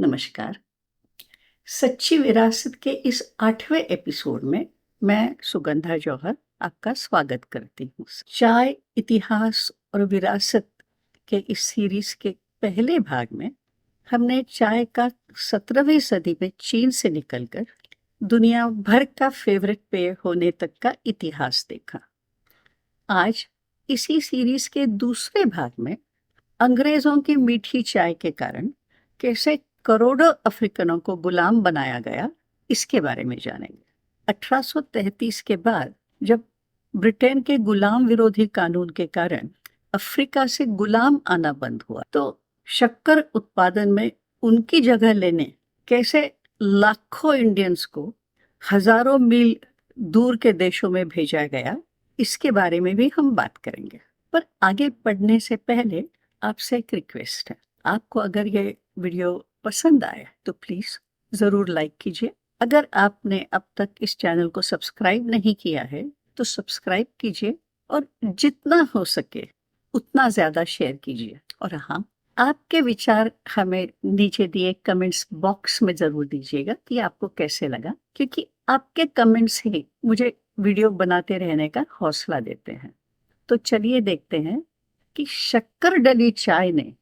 नमस्कार। सच्ची विरासत के इस 8वें एपिसोड में मैं सुगंधा जौहर आपका स्वागत करती हूँ। चाय, इतिहास और विरासत के इस सीरीज के पहले भाग में हमने चाय का 17वीं सदी में चीन से निकलकर दुनिया भर का फेवरेट पेय होने तक का इतिहास देखा। आज इसी सीरीज के दूसरे भाग में अंग्रेजों की मीठी चाय के कारण कैसे करोड़ों अफ्रीकनों को गुलाम बनाया गया, इसके बारे में जानेंगे। 1833 के बाद जब ब्रिटेन के गुलाम विरोधी कानून के कारण अफ्रीका से गुलाम आना बंद हुआ, तो शक्कर उत्पादन में उनकी जगह लेने कैसे लाखों इंडियंस को हजारों मील दूर के देशों में भेजा गया, इसके बारे में भी हम बात करेंगे। पर आगे बढ़ने से पहले आपसे एक रिक्वेस्ट है। आपको अगर ये वीडियो पसंद आए तो प्लीज जरूर लाइक कीजिए। अगर आपने अब तक इस चैनल को सब्सक्राइब नहीं किया है तो सब्सक्राइब कीजिए और जितना हो सके उतना ज्यादा शेयर कीजिए। और हाँ, आपके विचार हमें नीचे दिए कमेंट्स बॉक्स में जरूर दीजिएगा कि आपको कैसे लगा, क्योंकि आपके कमेंट्स ही मुझे वीडियो बनाते रहने का हौसला देते हैं। तो चलिए देखते हैं कि शक्कर डली चाय ने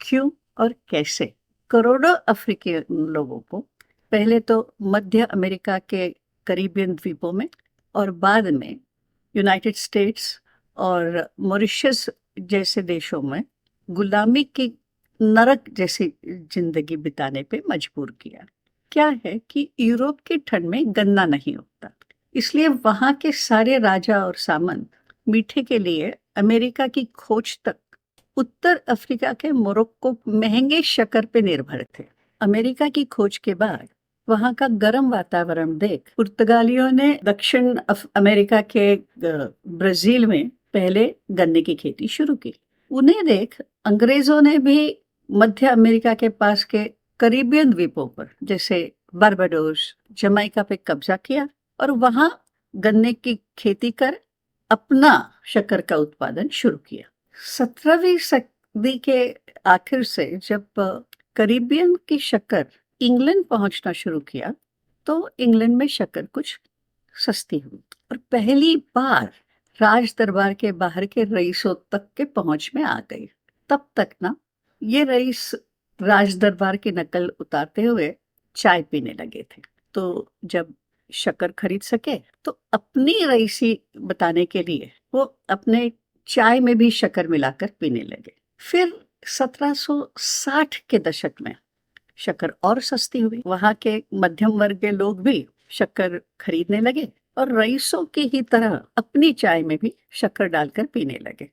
क्यों और कैसे करोड़ों अफ्रीकी लोगों को, पहले तो मध्य अमेरिका के कैरिबियन द्वीपों में और बाद में यूनाइटेड स्टेट्स और मॉरिशस जैसे देशों में गुलामी की नरक जैसी जिंदगी बिताने पे मजबूर किया। क्या है कि यूरोप की ठंड में गन्ना नहीं उगता, इसलिए वहां के सारे राजा और सामंत मीठे के लिए अमेरिका की खोज तक उत्तर अफ्रीका के मोरक्को महंगे शक्कर पे निर्भर थे। अमेरिका की खोज के बाद वहां का गर्म वातावरण देख पुर्तगालियों ने दक्षिण अमेरिका के ब्राजील में पहले गन्ने की खेती शुरू की। उन्हें देख अंग्रेजों ने भी मध्य अमेरिका के पास के कैरिबियन द्वीपों पर जैसे बारबाडोस, जमैका पे कब्जा किया और वहां गन्ने की खेती कर अपना शक्कर का उत्पादन शुरू किया। 17वीं सदी के आखिर से जब कैरिबियन की शक्कर इंग्लैंड पहुंचना शुरू किया तो इंग्लैंड में शक्कर कुछ सस्ती हुई और पहली बार राज दरबार के बाहर के रईसों तक के पहुंच में आ गई। तब तक ना ये रईस राज दरबार की नकल उतारते हुए चाय पीने लगे थे। तो जब शक्कर खरीद सके तो अपनी रईसी बताने के लिए वो अपने चाय में भी शक्कर मिलाकर पीने लगे। फिर 1760 के दशक में शक्कर और सस्ती हुई। वहां के मध्यम वर्ग के लोग भी शक्कर खरीदने लगे और रईसों की ही तरह अपनी चाय में भी शक्कर डालकर पीने लगे।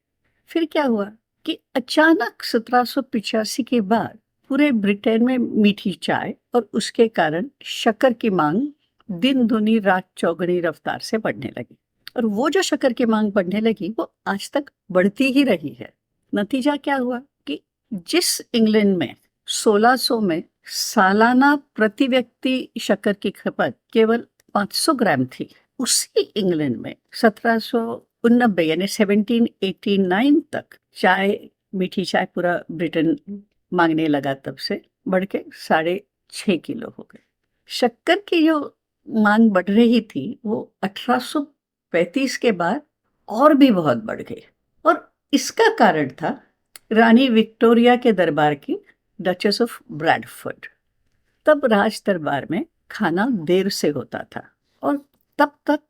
फिर क्या हुआ कि अचानक 1785 के बाद पूरे ब्रिटेन में मीठी चाय और उसके कारण शक्कर की मांग दिन दुनी रात चौगुनी रफ्तार से बढ़ने लगी। और वो जो शक्कर की मांग बढ़ने लगी वो आज तक बढ़ती ही रही है। नतीजा क्या हुआ कि जिस इंग्लैंड में 1600 में सालाना प्रति व्यक्ति शक्कर की खपत केवल 500 ग्राम थी, उसी इंग्लैंड में 1789 यानी 1789 तक चाय, मीठी चाय पूरा ब्रिटेन मांगने लगा। तब से बढ़ के 6.5 किलो हो गए। शक्कर की जो मांग बढ़ रही थी वो 1835 के बाद और भी बहुत बढ़ गई और इसका कारण था रानी विक्टोरिया के दरबार की डचेस ऑफ ब्रैडफोर्ड। तब राज दरबार में खाना देर से होता था और तब तक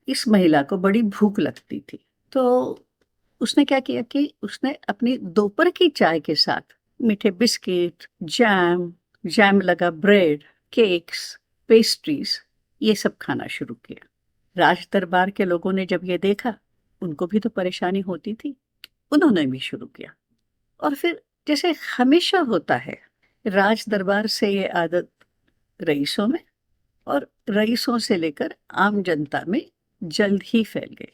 इस महिला को बड़ी भूख लगती थी। तो उसने क्या किया कि उसने अपनी दोपहर की चाय के साथ मीठे बिस्किट, जैम लगा ब्रेड, केक्स, पेस्ट्रीज, ये सब खाना शुरू किया। राज दरबार के लोगों ने जब ये देखा, उनको भी तो परेशानी होती थी, उन्होंने भी शुरू किया। और फिर जैसे हमेशा होता है, राज दरबार से ये आदत रईसों में और रईसों से लेकर आम जनता में जल्द ही फैल गई।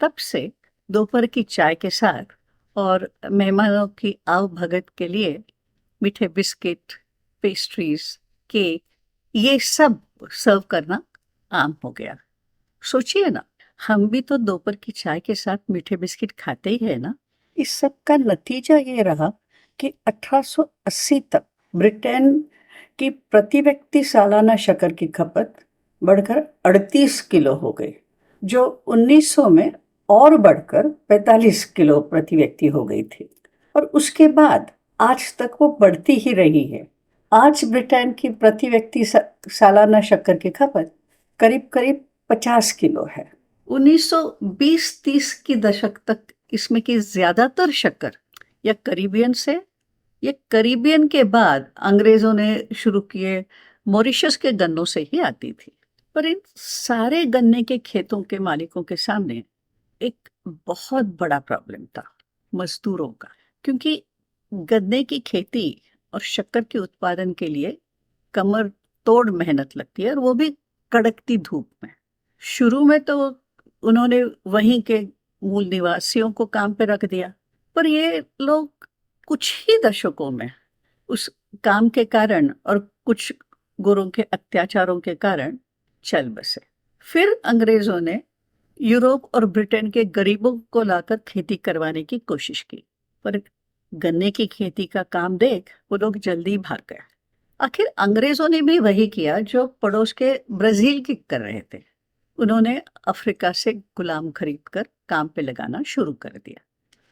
तब से दोपहर की चाय के साथ और मेहमानों की आव भगत के लिए मीठे बिस्किट, पेस्ट्रीज, केक, ये सब सर्व करना आम हो गया। सोचिए ना, हम भी तो दोपहर की चाय के साथ मीठे बिस्किट खाते ही है ना। इस सब का नतीजा ये रहा कि 1880 तक ब्रिटेन कि प्रति व्यक्ति सालाना शक्कर की खपत बढ़कर 38 किलो हो गई, जो 1900 में और बढ़कर 45 किलो प्रति व्यक्ति हो गई थी, और उसके बाद आज तक वो बढ़ती ही रही है। आज ब्रिटेन की प्रति व्यक्ति सालाना शक्कर की खपत करीब करीब 50 किलो है। 1920-30 की दशक तक इसमें की ज्यादातर शक्कर या करीबियन से, ये करीबियन के बाद अंग्रेजों ने शुरू किए मॉरिशस के गन्नों से ही आती थी। पर इन सारे गन्ने के खेतों के मालिकों के सामने एक बहुत बड़ा प्रॉब्लम था, मजदूरों का, क्योंकि गन्ने की खेती और शक्कर के उत्पादन के लिए कमर तोड़ मेहनत लगती है, और वो भी कड़कती धूप में। शुरू में तो उन्होंने वहीं के मूल निवासियों को काम पे रख दिया, पर ये लोग कुछ ही दशकों में उस काम के कारण और कुछ गोरों के अत्याचारों के कारण चल बसे। फिर अंग्रेजों ने यूरोप और ब्रिटेन के गरीबों को लाकर खेती करवाने की कोशिश की, पर गन्ने की खेती का काम देख वो लोग जल्दी भाग गए। आखिर अंग्रेजों ने भी वही किया जो पड़ोस के ब्राजील की कर रहे थे। उन्होंने अफ्रीका से गुलाम खरीदकर काम पे लगाना शुरू कर दिया।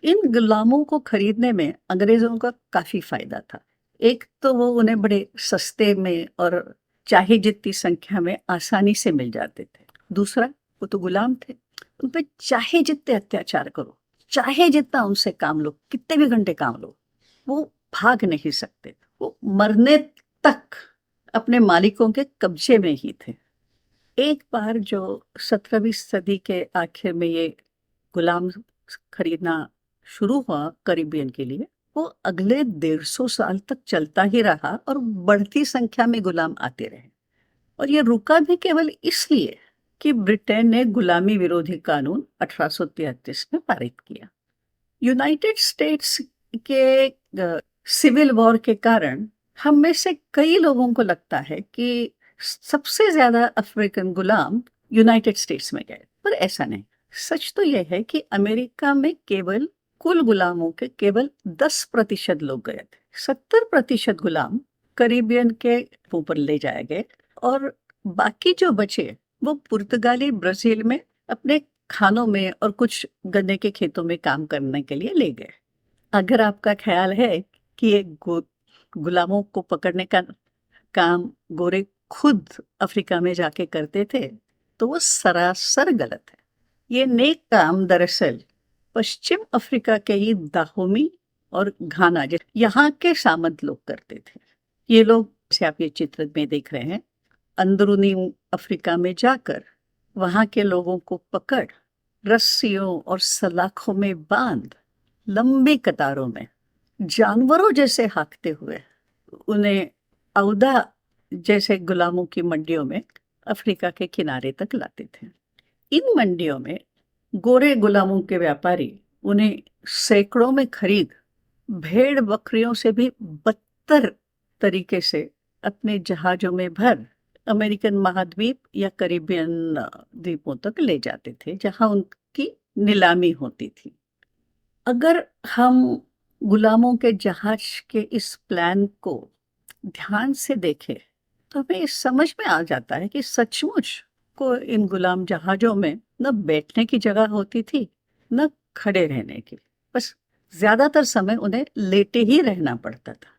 इन गुलामों को खरीदने में अंग्रेजों का काफी फायदा था। एक तो वो उन्हें बड़े सस्ते में और चाहे जितनी संख्या में आसानी से मिल जाते थे। दूसरा, वो तो गुलाम थे, उन पे चाहे जितने अत्याचार करो, चाहे जितना उनसे काम लो, कितने भी घंटे काम लो, वो भाग नहीं सकते। वो मरने तक अपने मालिकों के कब्जे में ही थे। एक बार जो 17वीं सदी के आखिर में ये गुलाम खरीदना शुरू हुआ करीबियन के लिए, वो अगले 150 साल तक चलता ही रहा और बढ़ती संख्या में गुलाम आते रहे। और ये रुका भी केवल इसलिए कि ब्रिटेन ने गुलामी विरोधी कानून 1833 में पारित किया। यूनाइटेड स्टेट्स के सिविल वॉर के कारण हम में से कई लोगों को लगता है कि सबसे ज्यादा अफ्रीकन गुलाम यूनाइटेड स्टेट्स में गए, पर ऐसा नहीं। सच तो यह है कि अमेरिका में केवल कुल गुलामों के केवल 10% लोग गए थे। 70% गुलाम करीबियन के ऊपर ले जाए गए, और बाकी जो बचे वो पुर्तगाली ब्राजील में अपने खानों में और कुछ गन्ने के खेतों में काम करने के लिए ले गए। अगर आपका ख्याल है कि ये गुलामों को पकड़ने का काम गोरे खुद अफ्रीका में जाके करते थे, तो वो सरासर गलत है। ये नेक काम दरअसल पश्चिम अफ्रीका के ही दाहोमी और घाना यहाँ के सामंत लोग करते थे। ये लोग, जैसे आप ये चित्र में देख रहे हैं, अंदरूनी अफ्रीका में जाकर वहां के लोगों को पकड़ रस्सियों और सलाखों में बांध लंबी कतारों में जानवरों जैसे हाँकते हुए उन्हें औदा जैसे गुलामों की मंडियों में अफ्रीका के किनारे तक लाते थे। इन मंडियों में गोरे गुलामों के व्यापारी उन्हें सैकड़ों में खरीद भेड़ बकरियों से भी बदतर तरीके से अपने जहाजों में भर अमेरिकन महाद्वीप या कैरिबियन द्वीपों तक ले जाते थे, जहां उनकी नीलामी होती थी। अगर हम गुलामों के जहाज के इस प्लान को ध्यान से देखें तो हमें इस समझ में आ जाता है कि सचमुच को इन गुलाम जहाजों में न बैठने की जगह होती थी, न खड़े रहने की, बस ज्यादातर समय उन्हें लेटे ही रहना पड़ता था।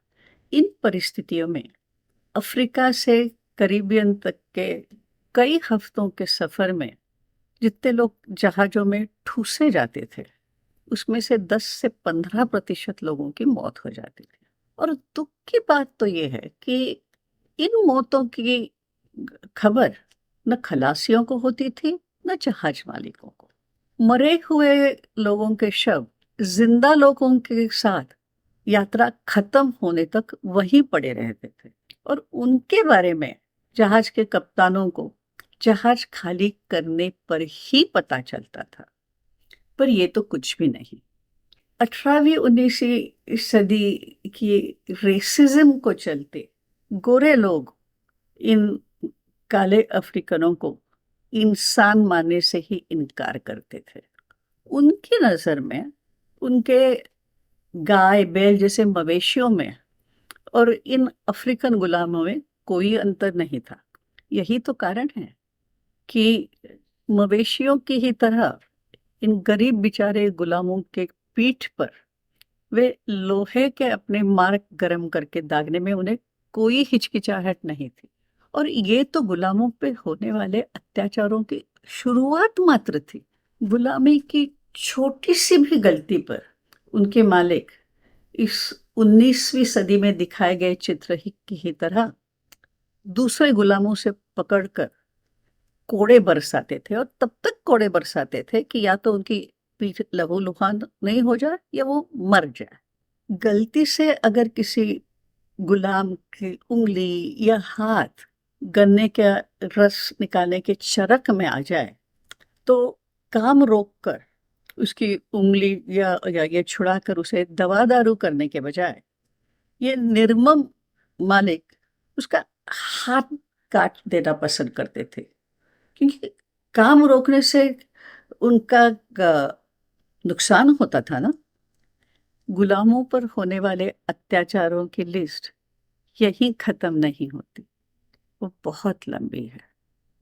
इन परिस्थितियों में अफ्रीका से कैरिबियन तक के कई हफ्तों के सफर में जितने लोग जहाजों में ठूसे जाते थे, उसमें से 10 से 15% लोगों की मौत हो जाती थी। और दुख की बात तो ये है कि इन मौतों की खबर न खलासियों को होती थी, न जहाज मालिकों को। मरे हुए लोगों के शव जिंदा लोगों के साथ यात्रा खत्म होने तक वहीं पड़े रहते थे, और उनके बारे में जहाज के कप्तानों को जहाज खाली करने पर ही पता चलता था। पर ये तो कुछ भी नहीं। 18वीं 19वीं सदी की रेसिज्म को चलते गोरे लोग इन काले अफ्रीकनों को इंसान मानने से ही इनकार करते थे। उनकी नजर में उनके गाय बैल जैसे मवेशियों में और इन अफ्रीकन गुलामों में कोई अंतर नहीं था। यही तो कारण है कि मवेशियों की ही तरह इन गरीब बेचारे गुलामों के पीठ पर वे लोहे के अपने मार्क गर्म करके दागने में उन्हें कोई हिचकिचाहट नहीं थी। और ये तो गुलामों पे होने वाले अत्याचारों की शुरुआत मात्र थी। गुलामी की छोटी सी भी गलती पर उनके मालिक इस 19वीं सदी में दिखाए गए चित्र की ही तरह दूसरे गुलामों से पकड़कर कोड़े बरसाते थे, और तब तक कोड़े बरसाते थे कि या तो उनकी पीठ लहूलुहान नहीं हो जाए या वो मर जाए। गलती से अगर किसी गुलाम की उंगली या हाथ गन्ने का रस निकालने के चरक में आ जाए तो काम रोककर उसकी उंगली या ये छुड़ाकर उसे दवा दारू करने के बजाय ये निर्मम मालिक उसका हाथ काट देना पसंद करते थे, क्योंकि काम रोकने से उनका नुकसान होता था ना। गुलामों पर होने वाले अत्याचारों की लिस्ट यहीं खत्म नहीं होती, वो बहुत लंबी है।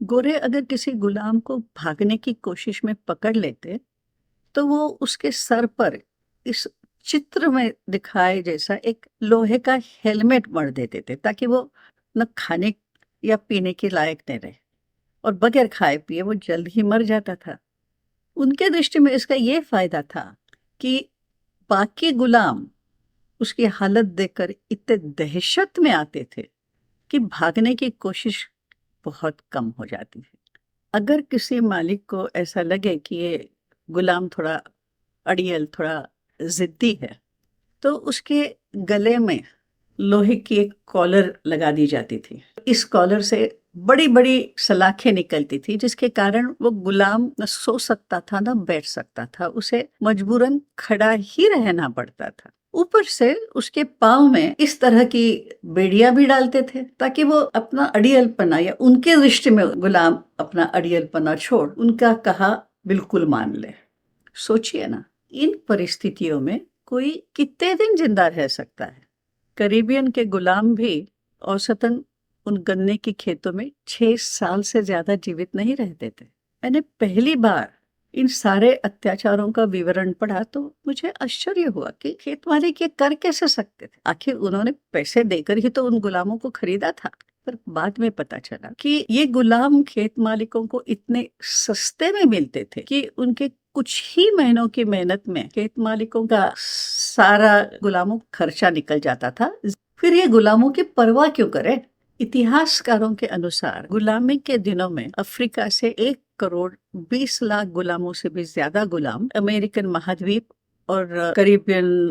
गोरे अगर किसी गुलाम को भागने की कोशिश में पकड़ लेते तो वो उसके सर पर इस चित्र में दिखाए जैसा एक लोहे का हेलमेट मर देते थे, ताकि वो न खाने या पीने के लायक न रहे, और बगैर खाए पिए वो जल्द ही मर जाता था। उनके दृष्टि में इसका ये फायदा था कि बाकी गुलाम उसकी हालत देखकर इतने दहशत में आते थे कि भागने की कोशिश बहुत कम हो जाती है। अगर किसी मालिक को ऐसा लगे कि ये गुलाम थोड़ा अड़ियल, थोड़ा जिद्दी है, तो उसके गले में लोहे की एक कॉलर लगा दी जाती थी। इस कॉलर से बड़ी बड़ी सलाखें निकलती थी, जिसके कारण वो गुलाम न सो सकता था न बैठ सकता था, उसे मजबूरन खड़ा ही रहना पड़ता था। ऊपर से उसके पाँव में इस तरह की बेड़ियां भी डालते थे ताकि वो अपना अड़ियलपना, या उनके दृष्टि में गुलाम अपना अड़ियलपना छोड़ उनका कहा बिल्कुल मान ले। सोचिए ना, इन परिस्थितियों में कोई कितने दिन जिंदा रह सकता है। कैरिबियन के गुलाम भी औसतन उन गन्ने की खेतों में 6 साल से ज्यादा जीवित नहीं रहते थे। मैंने पहली बार इन सारे अत्याचारों का विवरण पढ़ा तो मुझे आश्चर्य हुआ कि खेत मालिक ये कर कैसे सकते थे। आखिर उन्होंने पैसे देकर ही तो उन गुलामों को खरीदा था। पर बाद में पता चला कि ये गुलाम खेत मालिकों को इतने सस्ते में मिलते थे कि उनके कुछ ही महीनों की मेहनत में खेत मालिकों का सारा गुलामों का खर्चा निकल जाता था। फिर ये गुलामों की परवाह क्यों करे? इतिहासकारों के अनुसार गुलामी के दिनों में अफ्रीका से 1 करोड़ 20 लाख गुलामों से भी ज्यादा गुलाम अमेरिकन महाद्वीप और कैरिबियन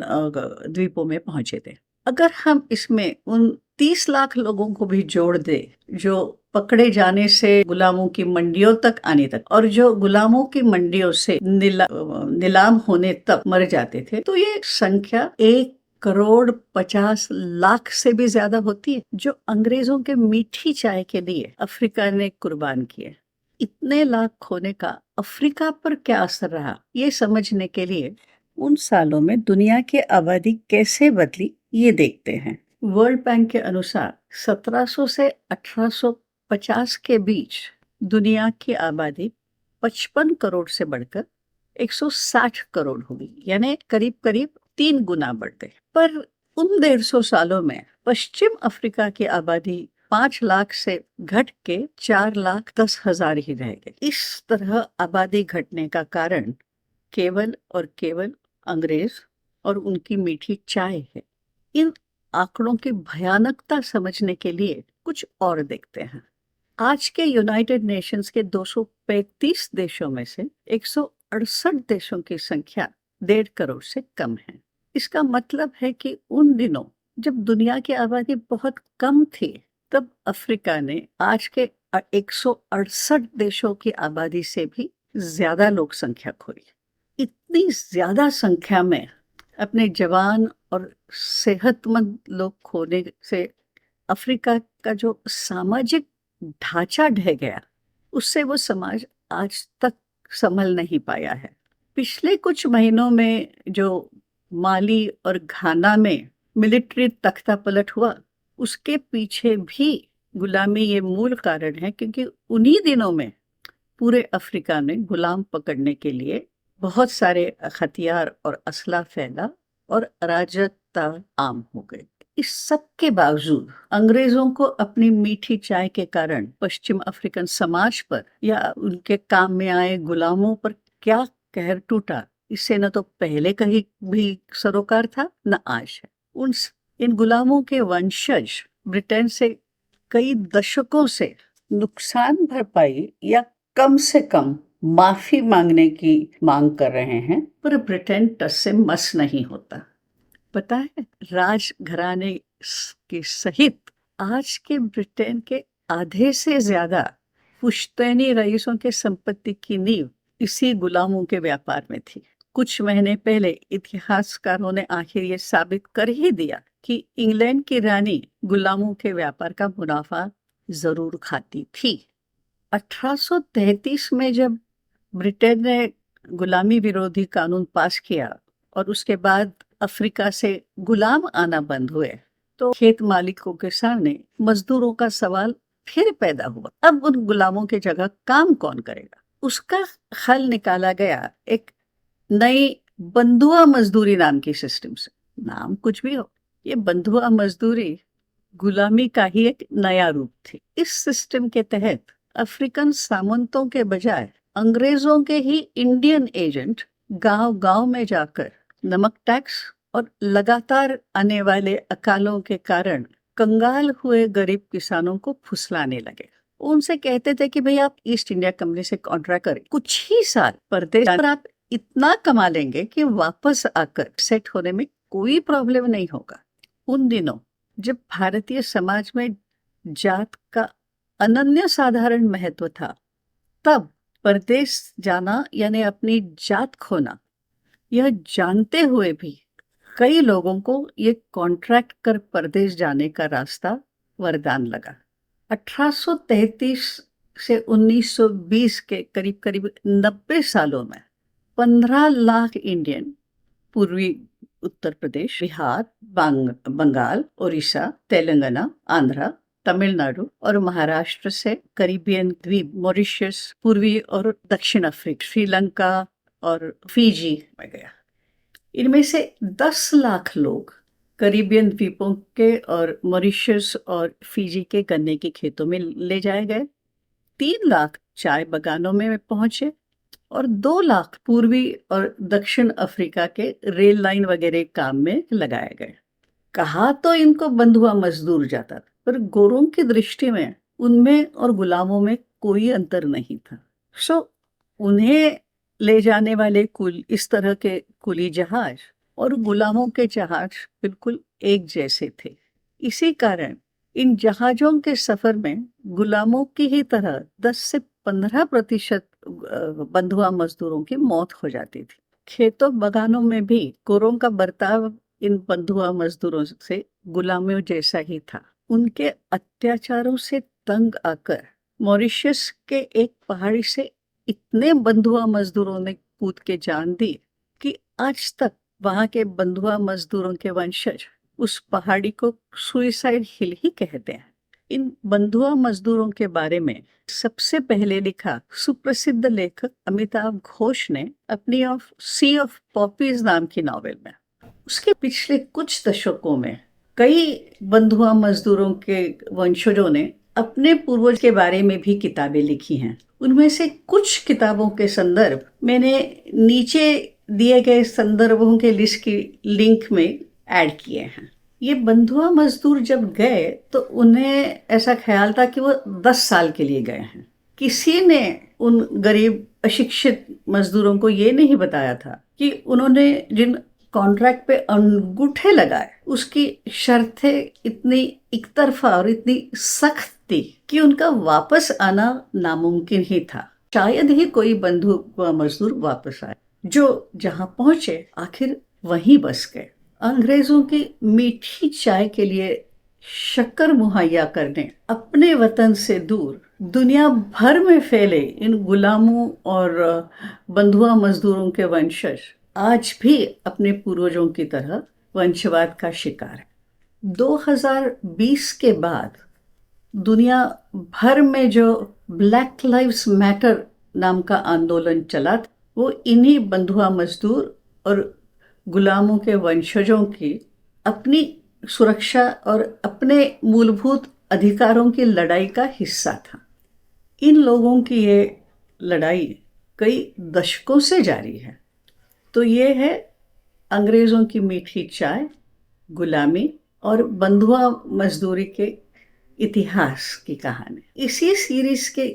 द्वीपों में पहुंचे थे। अगर हम इसमें उन 30 लाख लोगों को भी जोड़ दे जो पकड़े जाने से गुलामों की मंडियों तक आने तक, और जो गुलामों की मंडियों से नीलाम होने तक मर जाते थे, तो ये संख्या 1 करोड़ 50 लाख से भी ज्यादा होती है, जो अंग्रेजों के मीठी चाय के लिए अफ्रीका ने कुर्बान किए। इतने लाख खोने का अफ्रीका पर क्या असर रहा, ये समझने के लिए उन सालों में दुनिया की आबादी कैसे बदली ये देखते हैं। वर्ल्ड बैंक के अनुसार 1700 से 1850 के बीच दुनिया की आबादी 55 करोड़ से बढ़कर 160 करोड़ हो गई, यानी करीब करीब 3 गुना बढ़ गई। पर उन 150 सालों में पश्चिम अफ्रीका की आबादी 5 लाख से घट के 4,10,000 ही रह गई। इस तरह आबादी घटने का कारण केवल और केवल अंग्रेज और उनकी मीठी चाय है। इन आंकड़ों की भयानकता समझने के लिए कुछ और देखते हैं। आज के यूनाइटेड नेशंस के 235 देशों में से 168 देशों की संख्या 1.5 करोड़ से कम है। इसका मतलब है कि उन दिनों जब दुनिया की आबादी बहुत कम थी, तब अफ्रीका ने आज के 168 देशों की आबादी से भी ज्यादा लोक संख्या खोई। इतनी ज्यादा संख्या में अपने जवान और सेहतमंद लोग खोने से अफ्रीका का जो सामाजिक ढांचा ढह गया, उससे वो समाज आज तक संभल नहीं पाया है। पिछले कुछ महीनों में जो माली और घाना में मिलिट्री तख्ता पलट हुआ, उसके पीछे भी गुलामी ये मूल कारण है, क्योंकि उन्हीं दिनों में पूरे अफ्रीका में गुलाम पकड़ने के लिए बहुत सारे हथियार और असला फैला और अराजकता आम हो गई। इस सब के बावजूद अंग्रेजों को अपनी मीठी चाय के कारण पश्चिम अफ्रीकन समाज पर या उनके काम में आए गुलामों पर क्या कहर टूटा, इससे न तो पहले कहीं भी सरोकार था न आज है। इन गुलामों के वंशज ब्रिटेन से कई दशकों से नुकसान भरपाई या कम से कम माफी मांगने की मांग कर रहे हैं, पर ब्रिटेन टस से मस नहीं होता। पता है, राज घराने के सहित आज के ब्रिटेन के आधे से ज्यादा पुश्तैनी रईसों के संपत्ति की नींव इसी गुलामों के व्यापार में थी। कुछ महीने पहले इतिहासकारों ने आखिर ये साबित कर ही दिया कि इंग्लैंड की रानी गुलामों के व्यापार का मुनाफा जरूर खाती थी। 1833 में जब ब्रिटेन ने गुलामी विरोधी कानून पास किया और उसके बाद अफ्रीका से गुलाम आना बंद हुए, तो खेत मालिकों के सामने मजदूरों का सवाल फिर पैदा हुआ। अब उन गुलामों की जगह काम कौन करेगा? उसका हल निकाला गया एक नई बंधुआ मजदूरी नाम की सिस्टम से। नाम कुछ भी हो, ये बंधुआ मजदूरी गुलामी का ही एक नया रूप थी। इस सिस्टम के तहत अफ्रीकन सामंतों के बजाय अंग्रेजों के ही इंडियन एजेंट गांव-गांव में जाकर नमक टैक्स और लगातार आने वाले अकालों के कारण कंगाल हुए गरीब किसानों को फुसलाने लगे। उनसे कहते थे कि भाई आप ईस्ट इंडिया कंपनी से कॉन्ट्रैक्ट करें, कुछ ही साल परदेश पर आप इतना कमा लेंगे कि वापस आकर सेट होने में कोई प्रॉब्लम नहीं होगा। उन दिनों जब भारतीय समाज में जात का अनन्य साधारण महत्व था, तब परदेश जाना यानी अपनी जात खोना, यह जानते हुए भी कई लोगों को ये कॉन्ट्रैक्ट कर परदेश जाने का रास्ता वरदान लगा। 1833 से 1920 के करीब करीब 90 सालों में 15 लाख इंडियन पूर्वी उत्तर प्रदेश, बिहार, बंगाल, उड़ीसा, तेलंगाना, आंध्रा, तमिलनाडु और महाराष्ट्र से करीबियन द्वीप मॉरिशस, पूर्वी और दक्षिण अफ्रीका, श्रीलंका और फिजी में गया। इनमें से 10 लाख लोग करीबियन द्वीपों के और मॉरिशस और फिजी के गन्ने के खेतों में ले जाए गए, 3 लाख चाय बगानों में पहुंचे और 2 लाख पूर्वी और दक्षिण अफ्रीका के रेल लाइन वगैरह काम में लगाए गए। कहा तो इनको बंधुआ मजदूर जाता, पर गोरों की दृष्टि में उनमें और गुलामों में कोई अंतर नहीं था। उन्हें ले जाने वाले कुल इस तरह के कुली जहाज और गुलामों के जहाज बिल्कुल एक जैसे थे। इसी कारण इन जहाजों के सफर में गुलामों की ही तरह 10 से 15% बंधुआ मजदूरों की मौत हो जाती थी। खेतों बगानों में भी गोरों का बर्ताव इन बंधुआ मजदूरों से गुलामियों जैसा ही था। उनके अत्याचारों से तंग आकर मॉरिशस के एक पहाड़ी से इतने बंधुआ मजदूरों ने कूद के जान दी कि आज तक वहां के बंधुआ मजदूरों के वंशज उस पहाड़ी को सुइसाइड हिल ही कहते हैं। इन बंधुआ मजदूरों के बारे में सबसे पहले लिखा सुप्रसिद्ध लेखक अमिताभ घोष ने अपनी सी ऑफ पॉपीज नाम की नॉवेल में। उसके पिछले कुछ दशकों में कई बंधुआ मजदूरों के वंशजों ने अपने पूर्वज के बारे में भी किताबें लिखी हैं। उनमें से कुछ किताबों के संदर्भ मैंने नीचे दिए गए संदर्भों के लिस्ट की लिंक में ऐड किए हैं। ये बंधुआ मजदूर जब गए तो उन्हें ऐसा ख्याल था कि वो 10 साल के लिए गए हैं। किसी ने उन गरीब अशिक्षित मजदूरों को ये नहीं बताया था कि उन्होंने जिन कॉन्ट्रैक्ट पे अंगूठे लगाए उसकी शर्तें इतनी एकतरफा और इतनी सख्त थी कि उनका वापस आना नामुमकिन ही था। शायद ही कोई बंधुआ मजदूर वापस आए। जो जहां पहुंचे आखिर वहीं बस गए। अंग्रेजों की मीठी चाय के लिए शक्कर मुहैया करने अपने वतन से दूर दुनिया भर में फैले इन गुलामों और बंधुआ मजदूरों के वंशज आज भी अपने पूर्वजों की तरह वंशवाद का शिकार है। 2020 के बाद दुनिया भर में जो ब्लैक लाइव्स मैटर नाम का आंदोलन चला वो इन्हीं बंधुआ मजदूर और गुलामों के वंशजों की अपनी सुरक्षा और अपने मूलभूत अधिकारों की लड़ाई का हिस्सा था। इन लोगों की ये लड़ाई कई दशकों से जारी है। तो ये है अंग्रेज़ों की मीठी चाय, गुलामी और बंधुआ मजदूरी के इतिहास की कहानी। इसी सीरीज के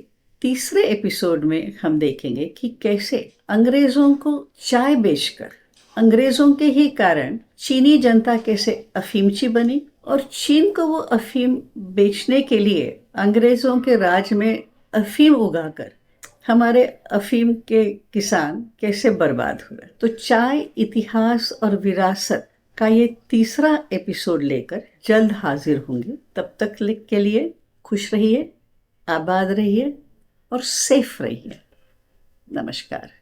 तीसरे एपिसोड में हम देखेंगे कि कैसे अंग्रेज़ों को चाय बेचकर अंग्रेज़ों के ही कारण चीनी जनता कैसे अफीमची बनी और चीन को वो अफीम बेचने के लिए अंग्रेज़ों के राज में अफीम उगाकर हमारे अफीम के किसान कैसे बर्बाद हुए। तो चाय, इतिहास और विरासत का ये तीसरा एपिसोड लेकर जल्द हाजिर होंगे। तब तक के लिए खुश रहिए, आबाद रहिए और सेफ रहिए। नमस्कार।